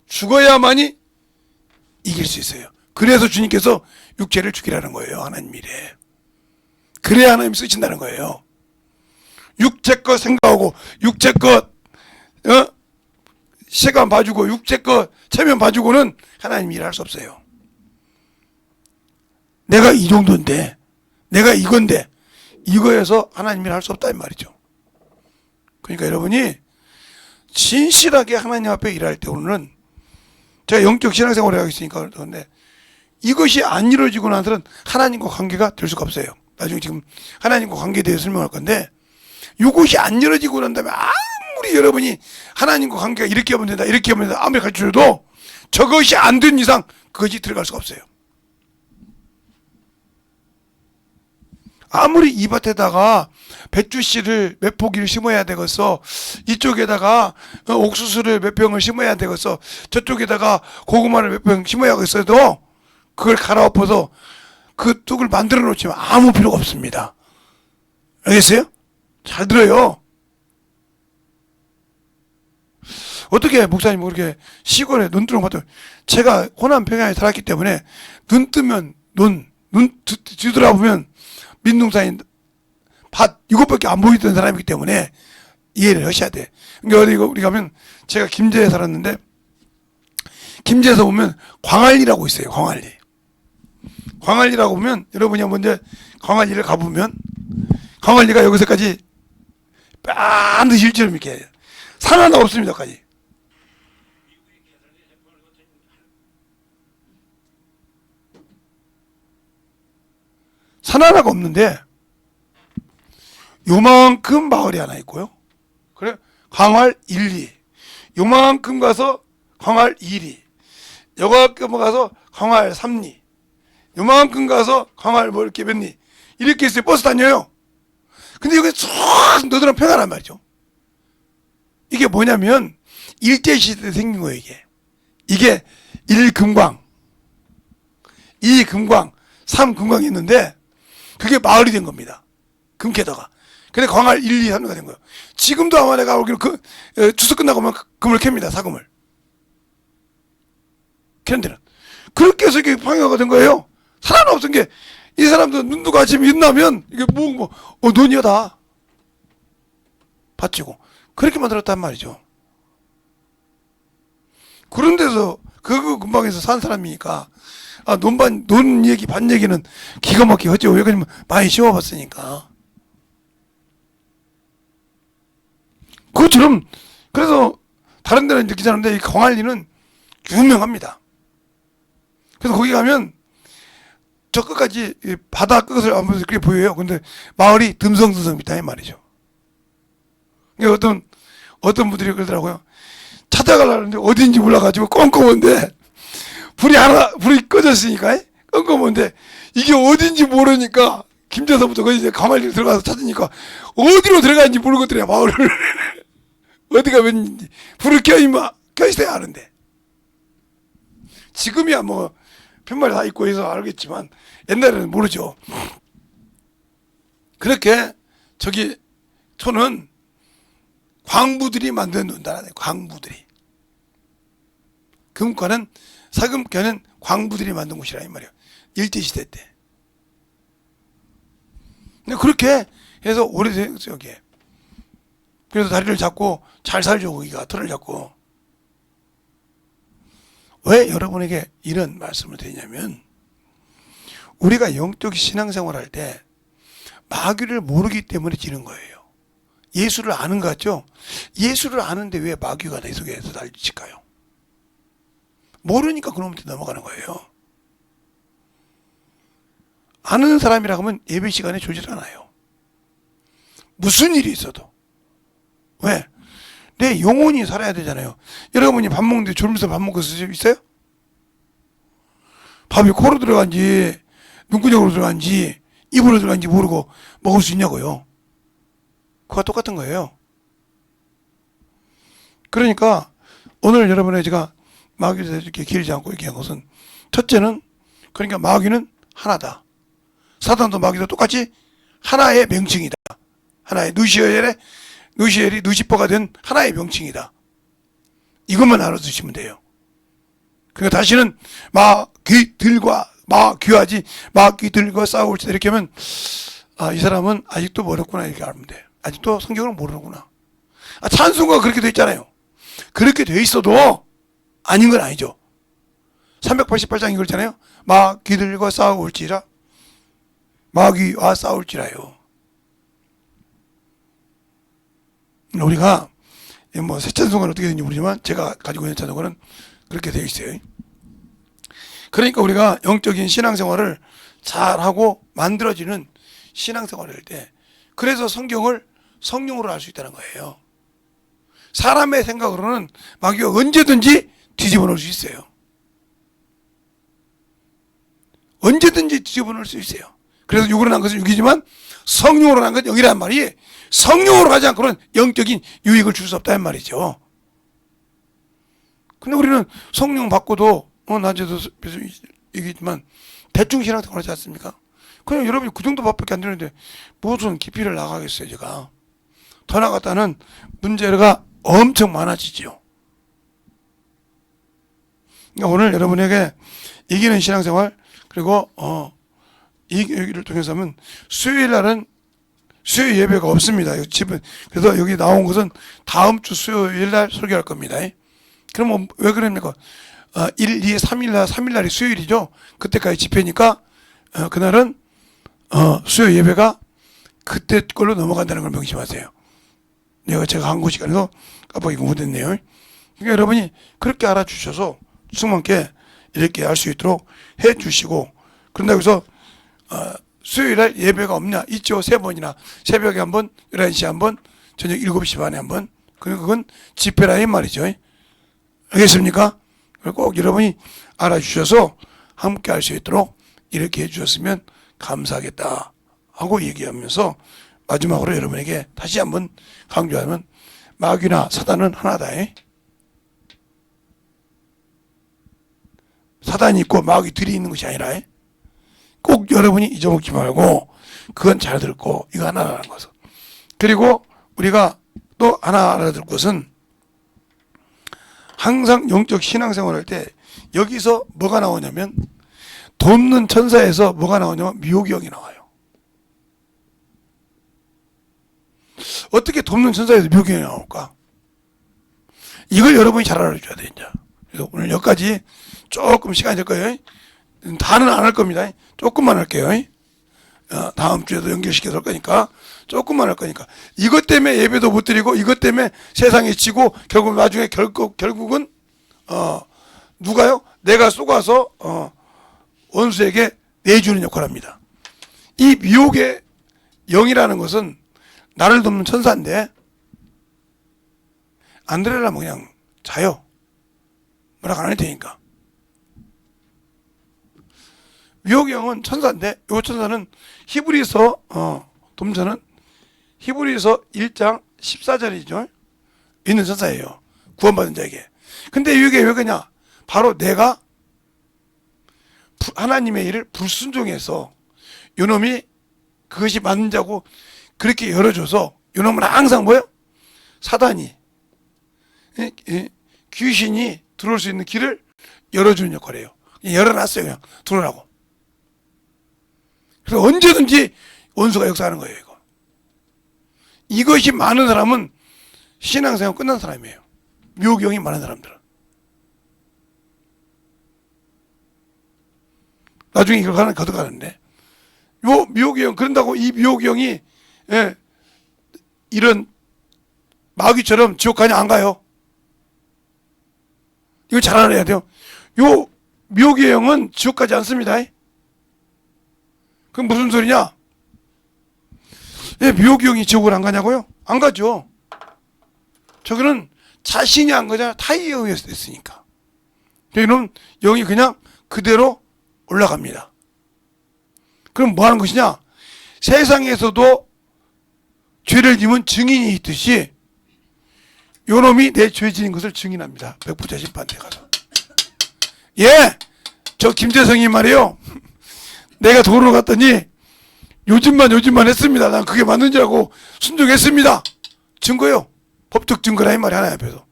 죽어야만이 이길 수 있어요. 그래서 주님께서 육체를 죽이라는 거예요. 하나님 이래. 그래야 하나님 쓰신다는 거예요. 육체껏 생각하고 육체껏 시간 봐주고 육체껏 체면 봐주고는 하나님 일할 수 없어요. 내가 이 정도인데, 내가 이건데, 이거에서 하나님 일할 수 없다 이 말이죠. 그러니까 여러분이 진실하게 하나님 앞에 일할 때 오늘은, 제가 영적 신앙생활을 하고 있으니까 그런데 이것이 안 이루어지고 나서는 하나님과 관계가 될 수가 없어요. 나중에 지금 하나님과 관계에 대해 설명할 건데, 이것이 안 이루어지고 난 다음에 아무리 여러분이 하나님과 관계가 이렇게 하면 된다, 이렇게 하면 된다, 아무리 가르쳐줘도 저것이 안 된 이상 그것이 들어갈 수가 없어요. 아무리 이 밭에다가 배추씨를 몇 포기를 심어야 되겠어, 이쪽에다가 옥수수를 몇 병을 심어야 되겠어, 저쪽에다가 고구마를 몇 병 심어야 되겠어도 그걸 갈아엎어서 그 뚝을 만들어 놓지만 아무 필요가 없습니다. 알겠어요? 잘 들어요. 어떻게 목사님 그렇게 시골에 눈 뜨는 것도, 제가 호남 평양에 살았기 때문에 눈 뜨면 눈 뒤돌아보면 민둥산이 밭 이것밖에 안 보이던 사람이기 때문에 이해를 하셔야 돼. 그러니까 어디 우리 가면, 제가 김제에 살았는데 김제에서 보면 광안리라고 있어요. 광안리라고 보면 여러분이 먼저 광안리를 가보면 광안리가 여기서까지 반드시 일처럼 이렇게 산 하나 없습니다까지. 산 하나가 없는데 요만큼 마을이 하나 있고요. 그래 광활 1, 2. 요만큼 가서 광활 2, 2. 요만큼 가서 광활 3, 2. 요만큼 가서 광활 뭐 이렇게 몇 리. 이렇게 있어요. 버스 다녀요. 근데 여기 쭉 너들은 평안한 말이죠. 이게 뭐냐면 일제시대 때 생긴 거예요. 이게 1금광, 2금광, 3금광이 있는데 그게 마을이 된 겁니다. 금캐다가. 근데 광활 1, 2, 3가 된 거예요. 지금도 아마 내가 알기로 추석 끝나고 보면 금을 캡니다. 사금을. 캐는 데는. 그렇게 해서 이게 방해가 된 거예요. 산 하나 없은 게, 이 사람들 눈도 같이 빛나면 이게 논이다. 바치고. 그렇게 만들었단 말이죠. 그런 데서, 그 근방에서 산 사람이니까, 논 얘기, 반 얘기는 기가 막히게 하죠. 왜 그러냐면 많이 씌워봤으니까. 그것처럼, 그래서 다른 데는 느끼지 않는데 이 광안리는 유명합니다. 그래서 거기 가면 저 끝까지 바다 끝을 한번 그렇게 보여요. 근데 마을이 듬성듬성이다 이 말이죠. 그러니까 어떤 분들이 그러더라고요. 찾아가려는데 어딘지 몰라가지고 껌껌한데 불이 꺼졌으니까 껌껌한데 이게 어딘지 모르니까 김제서부터 거기 이제 광안리로 들어가서 찾으니까 어디로 들어가는지 모르겠더래요. 마을을. 어디가 웬지 불을 켜있어야 하는데, 지금이야 뭐 편말이 다 있고 해서 알겠지만 옛날에는 모르죠. 그렇게 저기 촌은 광부들이 만든 논다라네. 광부들이. 금과는 사금과는 광부들이 만든 곳이라 이 말이에요. 일제시대 때. 근데 그렇게 해서 오래됐어요. 여기에. 그래서 다리를 잡고 잘 살죠. 거기가 털을 잡고. 왜 여러분에게 이런 말씀을 드리냐면, 우리가 영적 신앙생활 할 때 마귀를 모르기 때문에 지는 거예요. 예수를 아는 것 같죠? 예수를 아는데 왜 마귀가 내 속에서 날칠까요? 모르니까 그놈한테 넘어가는 거예요. 아는 사람이라고 하면 예배 시간에 졸질 않아요. 무슨 일이 있어도. 왜? 내 영혼이 살아야 되잖아요. 여러분이 밥 먹는데 졸면서 밥 먹을 수 있어요? 밥이 코로 들어간지 눈구녕으로 들어간지 입으로 들어간지 모르고 먹을 수 있냐고요. 그와 똑같은 거예요. 그러니까 오늘 여러분의 제가 마귀에 대해서 이렇게 길지 않고 얘기한 것은, 첫째는 그러니까 마귀는 하나다. 사단도 마귀도 똑같이 하나의 명칭이다. 하나의 누시엘이 누시퍼가 된 하나의 명칭이다. 이것만 알아두시면 돼요. 그러니까 다시는 마귀들과 싸울지 이렇게 하면, 아, 이 사람은 아직도 멀었구나 이렇게 알면 돼. 아직도 성경을 모르는구나. 아, 찬송가 그렇게 돼 있잖아요. 그렇게 돼 있어도 아닌 건 아니죠. 388장 이거잖아요. 마귀들과 싸울지라, 마귀와 싸울지라요. 우리가 뭐 새 찬송가는 어떻게 되는지 모르지만 제가 가지고 있는 찬송가는 그렇게 되어 있어요. 그러니까 우리가 영적인 신앙생활을 잘하고 만들어지는 신앙생활을 할 때, 그래서 성경을 성령으로 알 수 있다는 거예요. 사람의 생각으로는 마귀가 언제든지 뒤집어 놓을 수 있어요. 언제든지 뒤집어 놓을 수 있어요. 그래서 육으로 난 것은 육이지만 성령으로 난 것은 영이라는 말이, 성령으로 가지 않고는 영적인 유익을 줄 수 없다는 말이죠. 근데 우리는 성령 받고도 낮에도 얘기했지만 대충 신앙생활 하지 않습니까? 그냥 여러분이 그 정도 밖에 안 되는데 무슨 깊이를 나가겠어요. 제가 더 나갔다는 문제가 엄청 많아지죠. 그러니까 오늘 여러분에게 이기는 신앙생활, 그리고 이 얘기를 통해서 하면, 수요일 날은 수요 예배가 없습니다. 집은, 그래서 여기 나온 것은 다음 주 수요일 날 설교할 겁니다. 그럼 왜 그럽니까? 1, 2, 3일 날, 3일 날이 수요일이죠. 그때까지 집회니까 그날은 수요 예배가 그때 걸로 넘어간다는 걸 명심하세요. 제가 한국 시간에서 깜빡이 못했네요. 그러니까 여러분이 그렇게 알아주셔서 충만께 이렇게 할 수 있도록 해주시고, 그런다고 해서 수요일날 예배가 없냐? 있죠. 3번이나 새벽에 한 번, 11시에 한 번, 저녁 7시 반에 한 번. 그건 집회라 이 말이죠. 알겠습니까? 꼭 여러분이 알아주셔서 함께 할 수 있도록 이렇게 해주셨으면 감사하겠다 하고 얘기하면서, 마지막으로 여러분에게 다시 한번 강조하면, 마귀나 사단은 하나다. 사단이 있고 마귀들이 있는 것이 아니라, 꼭 여러분이 잊어먹지 말고 그건 잘 듣고 이거 하나라는 것은. 그리고 우리가 또 하나 알아둘 것은, 항상 영적 신앙생활 할 때 여기서 뭐가 나오냐면, 돕는 천사에서 뭐가 나오냐면 미혹의 영이 나와요. 어떻게 돕는 천사에서 미혹의 영이 나올까? 이걸 여러분이 잘 알아줘야 돼. 이제 그래서 오늘 여기까지 조금 시간이 될 거예요. 다는 안 할 겁니다. 조금만 할게요. 다음 주에도 연결시켜서 할 거니까 조금만 할 거니까. 이것 때문에 예배도 못 드리고, 이것 때문에 세상에 지고, 결국 나중에 결국은 누가요? 내가 쏘가서 원수에게 내주는 역할을 합니다. 이 미혹의 영이라는 것은 나를 돕는 천사인데, 안 들으려면 그냥 자요. 뭐라고 안 할 테니까. 미혹의 영은 천사인데, 이 천사는 히브리서 돕자는 히브리서 1장 14절이죠. 있는 천사예요. 구원받은 자에게. 근데 이게 왜 그러냐? 바로 내가 하나님의 일을 불순종해서 요놈이 그것이 맞는 자고 그렇게 열어줘서, 요놈은 항상 뭐예요? 사단이, 귀신이 들어올 수 있는 길을 열어주는 역할이에요. 열어놨어요. 그냥 들어오라고. 그래서 언제든지 원수가 역사하는 거예요. 이것이 많은 사람은 신앙생활 끝난 사람이에요. 미혹영이 많은 사람들은. 나중에 이걸 하나 거듭가는데, 요 미혹영, 그런다고 이 미혹영이 이런 마귀처럼 지옥 가냐? 안 가요. 이거 잘 알아야 돼요. 요 미혹의 영은 지옥 가지 않습니다. 그럼 무슨 소리냐? 미혹의 영이 지옥을 안 가냐고요? 안 가죠. 저거는 자신이 한 거잖아요. 타의에 의해서 됐으니까. 이놈 영이 그냥 그대로 올라갑니다. 그럼 뭐 하는 것이냐? 세상에서도 죄를 지은 증인이 있듯이 요 놈이 내 죄진인 것을 증인합니다. 백부자 심판대 가서. 예, 저 김재성이 말이에요. 내가 도로 갔더니 요즘만 했습니다. 난 그게 맞는 줄 알고 순종했습니다. 증거요. 법적 증거라 이 말이 하나의 앞에서.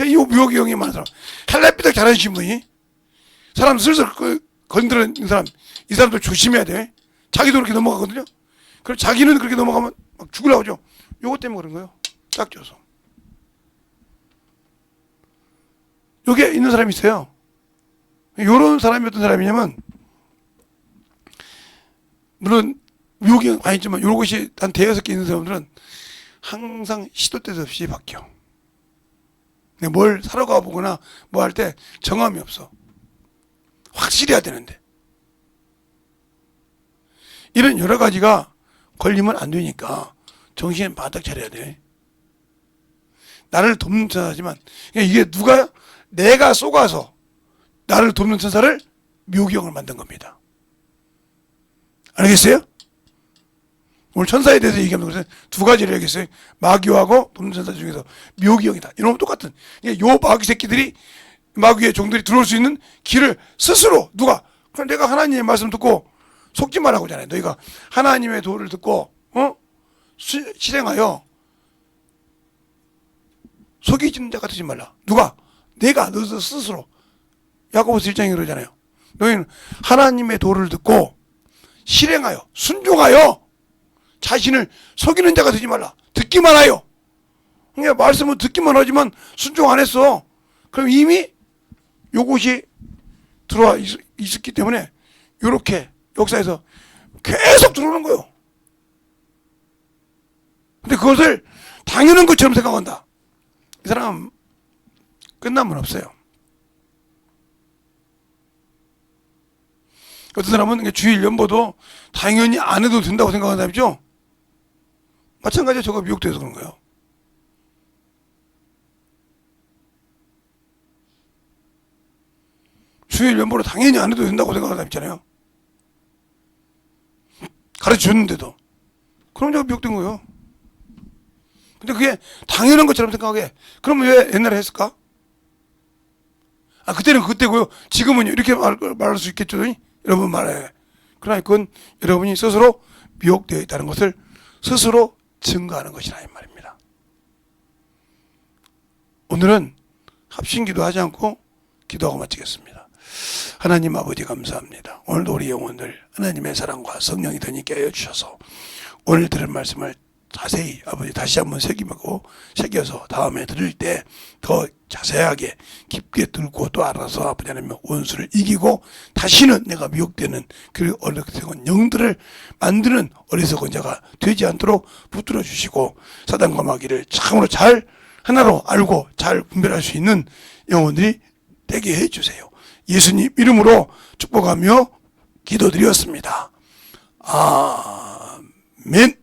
이 묘기 형이 많은 사람. 헬레비덕 잘하는 신분이 사람 슬슬 건드리는 사람, 이 사람도 조심해야 돼. 자기도 그렇게 넘어가거든요. 그럼 자기는 그렇게 넘어가면 막 죽으려고 하죠. 요것 때문에 그런 거예요. 딱 져서. 여기에 있는 사람이 있어요. 요런 사람이 어떤 사람이냐면, 물론 미국이 아니지만 요것이 한 대여섯 개 있는 사람들은 항상 시도 때도 없이 바뀌어. 뭘 사러 가보거나 뭐 할 때 정함이 없어. 확실히 해야 되는데. 이런 여러 가지가 걸리면 안 되니까 정신을 바짝 차려야 돼. 나를 돕는 천사지만 이게 누가 내가 쏘가서 나를 돕는 천사를 묘기형을 만든 겁니다. 알겠어요? 오늘 천사에 대해서 얘기하면 그래서 두 가지를 얘기했어요. 마귀하고 돕는 천사 중에서 묘기형이다. 이놈은 똑같은. 요 마귀 새끼들이 마귀의 종들이 들어올 수 있는 길을 스스로 누가 그럼 내가 하나님의 말씀 듣고 속지 말라고 하잖아요. 너희가 하나님의 도를 듣고 실행하여 속이지는 자가 되지 말라. 누가? 내가 너서 스스로. 야고보서 1장에 그러잖아요. 너희는 하나님의 도를 듣고 실행하여 순종하여 자신을 속이는 자가 되지 말라. 듣기만 하여. 그러니까 말씀은 듣기만 하지만 순종 안 했어. 그럼 이미 요것이 들어와 있었기 때문에 요렇게 역사에서 계속 들어오는 거예요. 근데 그것을 당연한 것처럼 생각한다. 이 사람은 끝나면 없어요. 어떤 사람은 주일 연보도 당연히 안 해도 된다고 생각하는 사람이죠. 마찬가지로 저거 미혹돼서 그런 거예요. 주일 연보로 당연히 안 해도 된다고 생각하는 사람 있잖아요. 가르쳐줬는데도. 그럼 저거 미혹된 거예요. 근데 그게 당연한 것처럼 생각하게. 그러면 왜 옛날에 했을까? 그때는 그때고요. 지금은 이렇게 말할 수 있겠죠. 여러분 말해. 그러나 그건 여러분이 스스로 미혹되어 있다는 것을 스스로 증거하는 것이라 이 말입니다. 오늘은 합심기도 하지 않고 기도하고 마치겠습니다. 하나님 아버지 감사합니다. 오늘도 우리 영혼들 하나님의 사랑과 성령이 더니 깨어 주셔서 오늘 들은 말씀을 자세히 아버지 다시 한번 새겨서 다음에 들을 때 더 자세하게 깊게 들고 또 알아서 아버지 하나님 원수를 이기고 다시는 내가 미혹되는 그 어리석은 영들을 만드는 어리석은 자가 되지 않도록 붙들어 주시고 사단과 마귀를 참으로 잘 하나로 알고 잘 분별할 수 있는 영혼들이 되게 해주세요. 예수님 이름으로 축복하며 기도드렸습니다. 아멘.